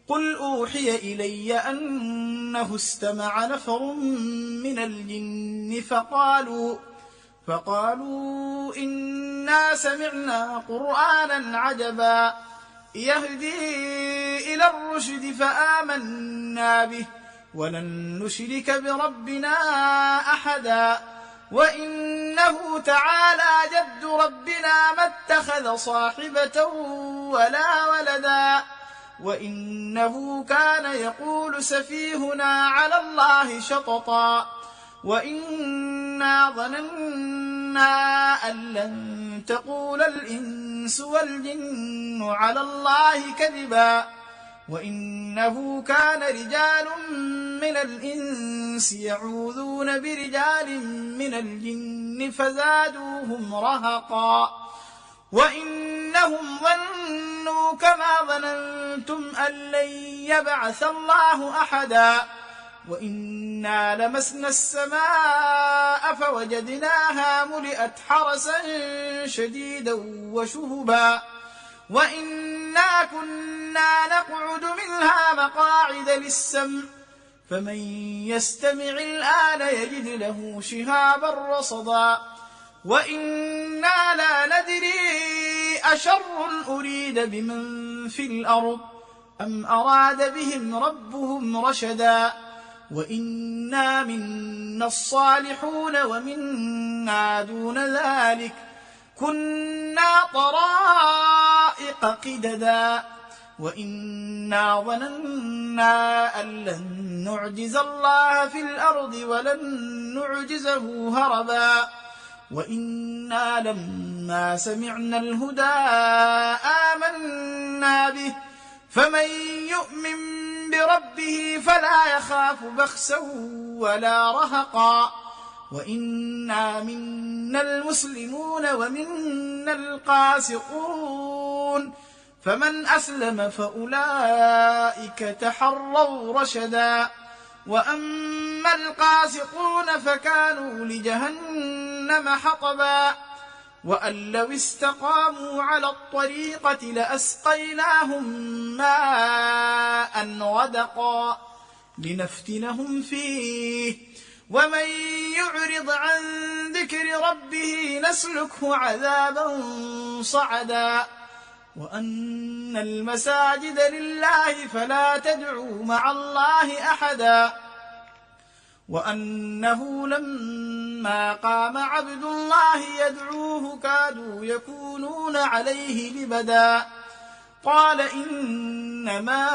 قل أوحي إلي أنه استمع نفر من الجن فقالوا إنا سمعنا قرآنا عجبا يهدي إلى الرشد فآمنا به ولن نشرك بربنا أحدا وإنه تعالى جد ربنا ما اتخذ صاحبة ولا ولدا وإنه كان يقول سفيهنا على الله شططا وإنا ظننا أن لن تقول الإنس والجن على الله كذبا وإنه كان رجال من الإنس يعوذون برجال من الجن فزادوهم رهقا وإنهم ظنوا كما ظننتم أن لن يبعث الله أحدا وإنا لمسنا السماء فوجدناها ملئت حرسا شديدا وشهبا وإنا كنا نقعد منها مقاعد للسمع فمن يستمع الآن يجد له شهابا رصدا وإنا لا ندري أشر أريد بمن في الأرض أم أراد بهم ربهم رشدا وإنا منا الصالحون ومنا دون ذلك كنا طرائق قددا وإنا ظننا أن لن نعجز الله في الأرض ولن نعجزه هربا وإنا لما سمعنا الهدى آمنا به فمن يؤمن بربه فلا يخاف بخسا ولا رهقا وإنا منا المسلمون ومنا القاسطون فمن أسلم فأولئك تحروا رشدا وأما القاسطون فكانوا لجهنم حطبا وأن لو استقاموا على الطريقة لأسقيناهم ماء غدقا لنفتنهم فيه ومن يعرض عن ذكر ربه نسلكه عذابا صعدا وأن المساجد لله فلا تدعوا مع الله أحدا وأنه لما قام عبد الله يدعوه كادوا يكونون عليه لبدا قال إنما